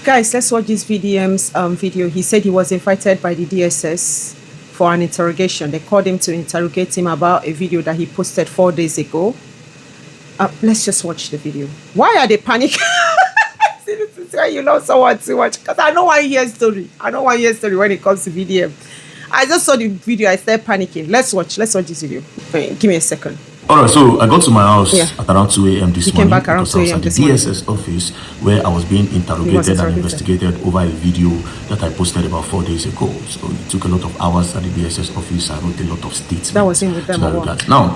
Guys, let's watch this VDM's video. He said he was invited by the DSS for an interrogation. They called him to interrogate him about a video that he posted 4 days ago. Let's just watch the video. Why are they panicking? See, this is why you love someone too much. Because I don't want to hear story. I don't want to hear story when it comes to VDM. I just saw the video. I started panicking. Let's watch this video. Wait, give me a second. Alright, so I got to my house at around 2 a.m. this morning. Came back around 2 a.m. this morning. The DSS office where I was being interrogated and investigated over a video that I posted about 4 days ago. So it took a lot of hours at the DSS office. I wrote a lot of statements. That was in with them. Now,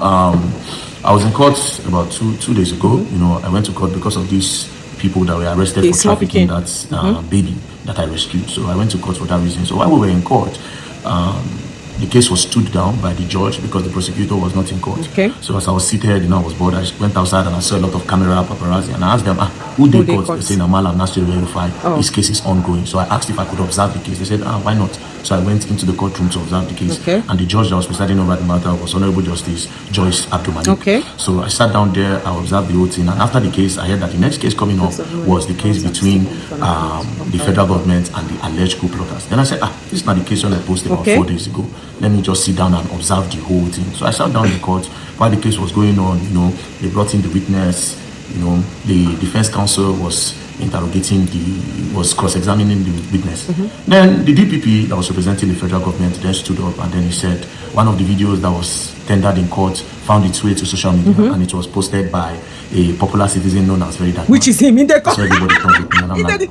I was in court about two days ago. You know, I went to court because of these people that were arrested for trafficking that baby that I rescued. So I went to court for that reason. So while we were in court, the case was stood down by the judge because the prosecutor was not in court. Okay. So as I was seated, you know, I was bored. I went outside and I saw a lot of camera paparazzi and I asked them, who did court? They said, Namal, I'm not still verified. This case is ongoing. So I asked if I could observe the case. They said, why not? So I went into the courtroom to observe the case. Okay. And the judge that was presiding over the matter was Honorable Justice Joyce Abdulmalik. Okay. So I sat down there, I observed the whole thing. And after the case, I heard that the next case coming up was the case between the federal government and the alleged coup plotters. Then I said, this is not the case when I posted about 4 days ago. Let me just sit down and observe the whole thing. So I sat down in court while the case was going on. You know, they brought in the witness. You know, the defense counsel was was cross-examining the witness. Then the DPP that was representing the federal government then stood up and then he said one of the videos that was tendered in court found its way to social media and it was posted by a popular citizen known as Very Dark. Which is him in the court. So everybody thought,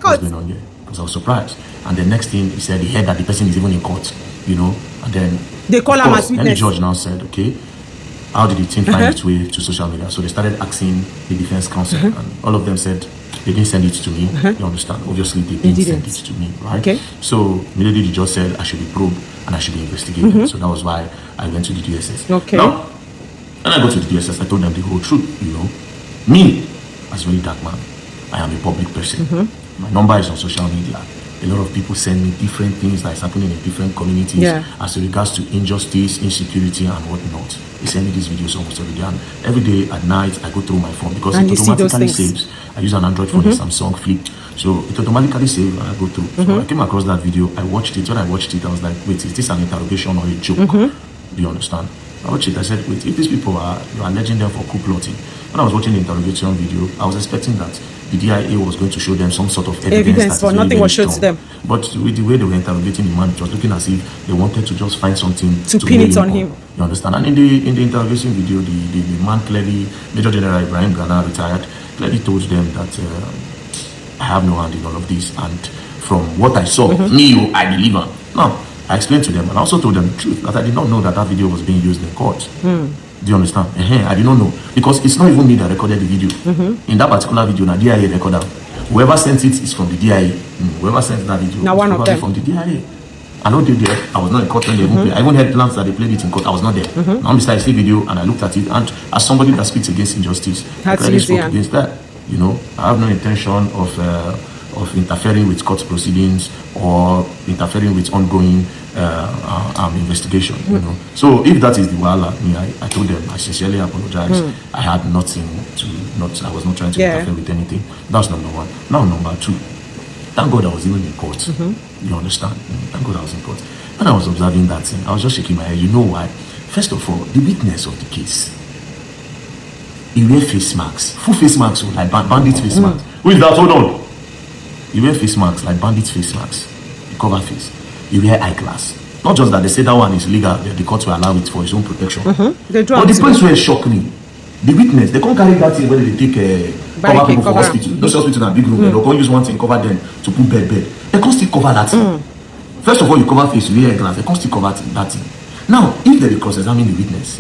what's going on here? Because I was surprised. And the next thing he said, he heard that the person is even in court, you know, and then they call him as witness. Then the judge now said, okay, how did the thing find its way to social media? So they started asking the defense counsel and all of them said they didn't send it to me. You understand? Obviously they didn't send it to me, right? Okay. So immediately the judge said I should be probed and I should be investigated. So that was why I went to the DSS. Okay. Now, when I got to the DSS, I told them the whole truth, you know. Me, as Very Dark Man, I am a public person. My number is on social media. A lot of people send me different things that is happening in different communities as regards to injustice, insecurity, and whatnot. They send me these videos almost every day. And every day at night, I go through my phone because it automatically saves. I use an Android phone, a Samsung Flip. So it automatically saves and I go through. So I came across that video. I watched it. When I watched it, I was like, wait, is this an interrogation or a joke? Do you understand? I watched it. I said, wait, if these people you are alleging them for coup plotting. When I was watching the interrogation video, I was expecting that the DIA was going to show them some sort of evidence but nothing was shown to them. But with the way they were interrogating the man, it was looking as if they wanted to just find something to pin it on him. You understand? And in the interrogation video, the man clearly, Major General Ibrahim Ghana, retired, clearly told them that I have no hand in all of this. And from what I saw, I believe her. Now, I explained to them and I also told them the truth that I did not know that that video was being used in court. Do you understand? I did not know because it's not even me that recorded the video. In that particular video, now DIA recorded. Whoever sent it is from the DIA. Whoever sent that video now was one of them from the DIA. I know they there. I was not in court when they even played. I even had plans that they played it in court. I was not there. Now I see video and I looked at it and as somebody that speaks against injustice, I spoke against that. You know, I have no intention of interfering with court proceedings or interfering with ongoing investigation, you know. So if that is the wala, I told them I sincerely apologize. I had nothing I was not trying to interfere with anything. That's number one. Now number two, thank God I was even in court. You understand? Thank God I was in court. When I was observing that thing, I was just shaking my head. You know why? First of all, the witness of the case, he wear face masks, full face masks, like bandit face masks. Who is that? Hold on. You wear face masks like bandit face masks. You cover face. You wear eyeglass. Not just that they say that one is legal, the court will allow it for its own protection. But the place where it shocked me, the witness, they can't carry that thing when they take cover people for hospital. Those hospitals are big room. They can't use one thing, cover them to put bed. They can't still cover that thing. First of all, you cover face, you wear eyeglass. They can't still cover that thing. Now, if they cross-examine the witness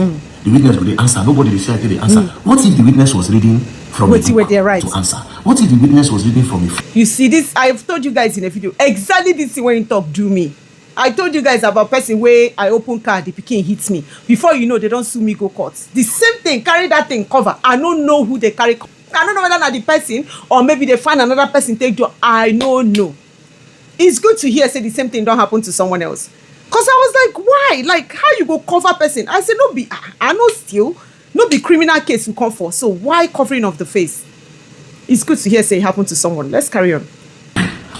will answer. Nobody decided the answer. What if the witness was reading from a book to answer? What if the witness was reading from a... You see this, I've told you guys in a video, exactly this thing when you talk, do me. I told you guys about person where I open car, the pikin hits me. Before you know, they don't sue me, go court. The same thing, carry that thing cover. I don't know who they carry. I don't know whether not the person or maybe they find another person take job. I don't know. It's good to hear say the same thing don't happen to someone else. Because I was like, why? Like, how you go cover person? I said, no be, I know still, no be criminal case you come for. So why covering of the face? It's good to hear say it happened to someone. Let's carry on.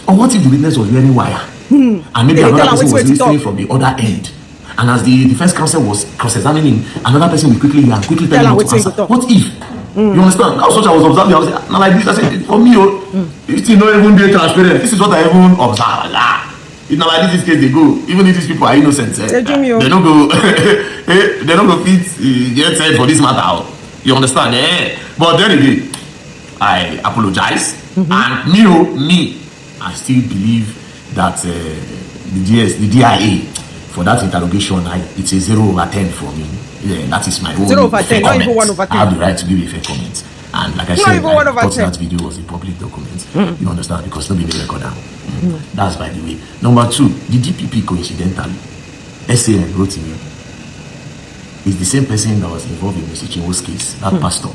Or what if the witness was wearing wire? And maybe another person was listening from the other end. And as the defense counsel was cross-examining, another person will quickly tell him to answer. What if? You understand? That was what I was observing. I was like this. I said, for me, it's not even very transparent. This is what I even observe. It's not like this case they go. Even if these people are innocent, they don't go. They don't go fit get said for this matter. You understand? But then again, I apologize. And me, I still believe that the DIA for that interrogation, it's a 0/10 for me. Yeah, that is my own 0/10, not even 1/10. I have the right to give a fair comment. And like I said, I thought that video was a public document. You understand? Because nobody recorded. That's by the way. Number 2, the DPP coincidentally, SAN wrote me. Is the same person that was involved in Mr. Chinwo's case, that pastor.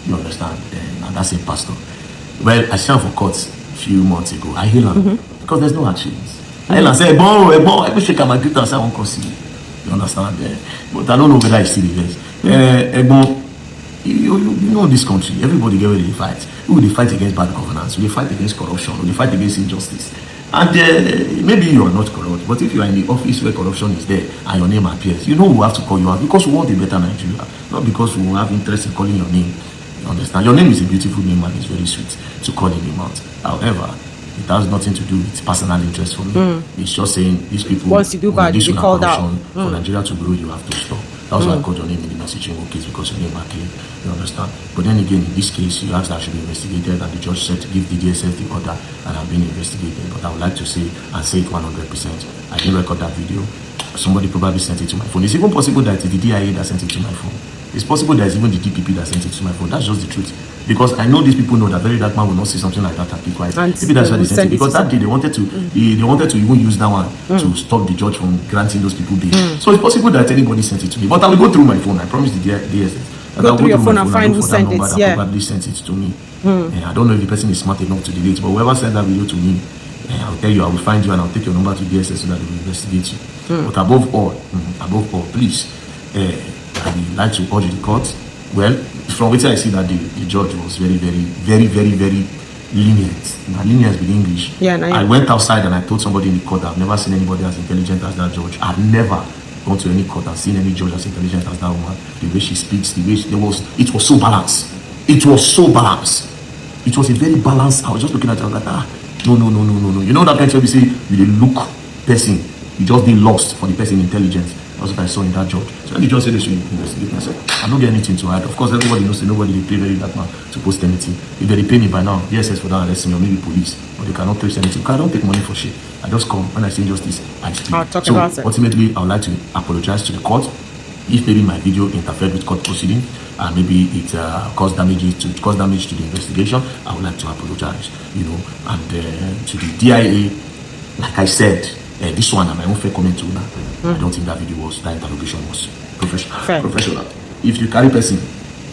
You understand? And that same pastor. Well, I stand for court a few months ago. I hail him because there's no actions. I hail him and say, boy, I wish I can agree to say I won't concede. You understand? But I don't know whether I still the you know this country, everybody get ready to fight. We will fight against bad governance, we will fight against corruption, we will fight against injustice. And maybe you are not corrupt, but if you are in the office where corruption is there and your name appears, you know we have to call you out because we want a better Nigeria, not because we have interest in calling your name. You understand? Your name is a beautiful name and it's very sweet to call in him out. However, it has nothing to do with personal interest for me. It's just saying these people, once you do bad, you called out. For Nigeria to grow, you have to stop. That's why I called your name in the messaging case because your name came. You understand? But then again, in this case, you asked that should be investigated, and the judge said to give the DSS the order, and I've been investigated. But I would like to say and say it 100%. I didn't record that video. Somebody probably sent it to my phone. It's even possible that it's the DIA that sent it to my phone. It's possible that it's even the DPP that sent it to my phone. That's just the truth. Because I know these people know that very dark man will not say something like that and be quiet. Maybe that's why they sent it. Because that day they wanted to even use that one to stop the judge from granting those people bail. So it's possible that anybody sent it to me. But I will go through my phone. I promise the DSS. Go through your phone and find who sent it. Yeah. Probably sent it to me. I don't know if the person is smart enough to delete, but whoever sent that video to me, I'll tell you, I will find you and I'll take your number to DSS so that they will investigate you. But above all, please, I would like to urge the court. Well, from which I see that the judge was very, very, very, very lenient. Lenient with English. Yeah, I went outside and I told somebody in the court that I've never seen anybody as intelligent as that judge. I've never gone to any court and seen any judge as intelligent as that woman. The way she speaks, the way it was so balanced. It was so balanced. It was a very balanced. I was just looking at her like, no. You know that kind of you say you look person, you just be lost for the person intelligence. That's what I saw in that judge. So when the judge said they should investigate, I said, I don't get anything to hide. Of course, everybody knows that nobody they pay very that man to post anything. If they pay me by now, DSS for that arrest me or maybe police, but they cannot post anything. Because I don't take money for shit. I just come when I see injustice, I speak. So ultimately, I would like to apologize to the court if maybe my video interfered with court proceeding and maybe it caused damage to the investigation. I would like to apologize, and to the DIA, like I said. This one, and my own fair comment to now. I don't think that interrogation was professional. If you carry person,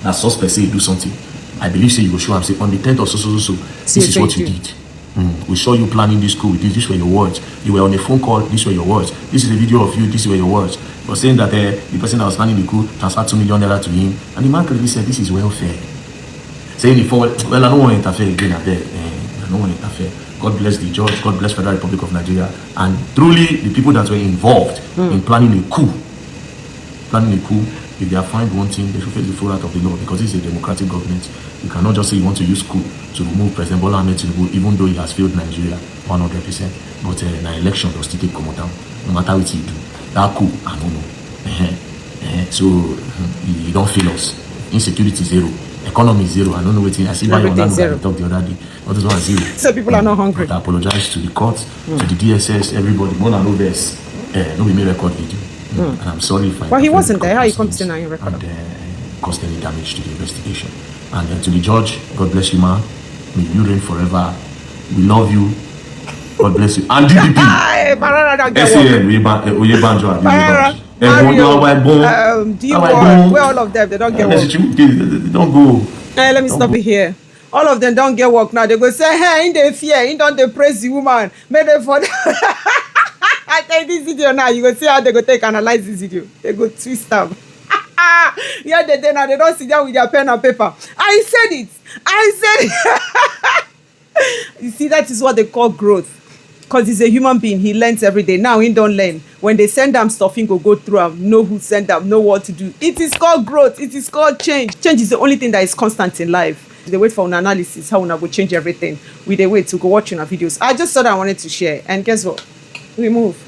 that suspect say do something, I believe say you will show and say on the 10th or so. This is what you did. We saw you planning this school with this. These were your words. You were on a phone call. These were your words. This is a video of you. These were your words. But saying that the person that was planning the coup transferred $2 million to him, and the man clearly said this is welfare. Saying it forward, well, I don't want to interfere again. I don't want to interfere. God bless the judge, God bless Federal Republic of Nigeria, and truly the people that were involved in planning a coup, if they are fined one thing, they should face the full out of the law because it's a democratic government. You cannot just say you want to use coup to remove President Bola Ahmed Tinubu, even though he has failed Nigeria 100%. But in an election, they'll still take come down, no matter what you do. That coup, I don't know. So you don't fail us. Insecurity zero. Economy zero. I don't know what I see why you talk the other day. What is one zero? So people are not hungry. But I apologize to the court, to the DSS, everybody. More than no this. No be me record video. And I'm sorry if I. Well, he wasn't there. How you come to now your record? And caused any damage to the investigation. And to the judge, God bless you, man. May you reign forever. We love you. God bless you. And DPP. SAN, Oyebanjo. Where all of them, they don't get work. They don't go. Let me stop it here. All of them don't get work now. They go say, hey, in the fear, in don't they praise the woman. May they for I take this video now. You go see how they go take analyze this video. They go twist them. Yeah, they don't sit down with their pen and paper. I said it. You see, that is what they call growth. Because he's a human being, he learns every day. Now he don't learn. When they send him stuff, he go through him, know who send him, know what to do. It is called growth. It is called change. Change is the only thing that is constant in life. They wait for an analysis, how una go change everything. We they wait to go watch our videos. I just thought I wanted to share. And guess what? We move.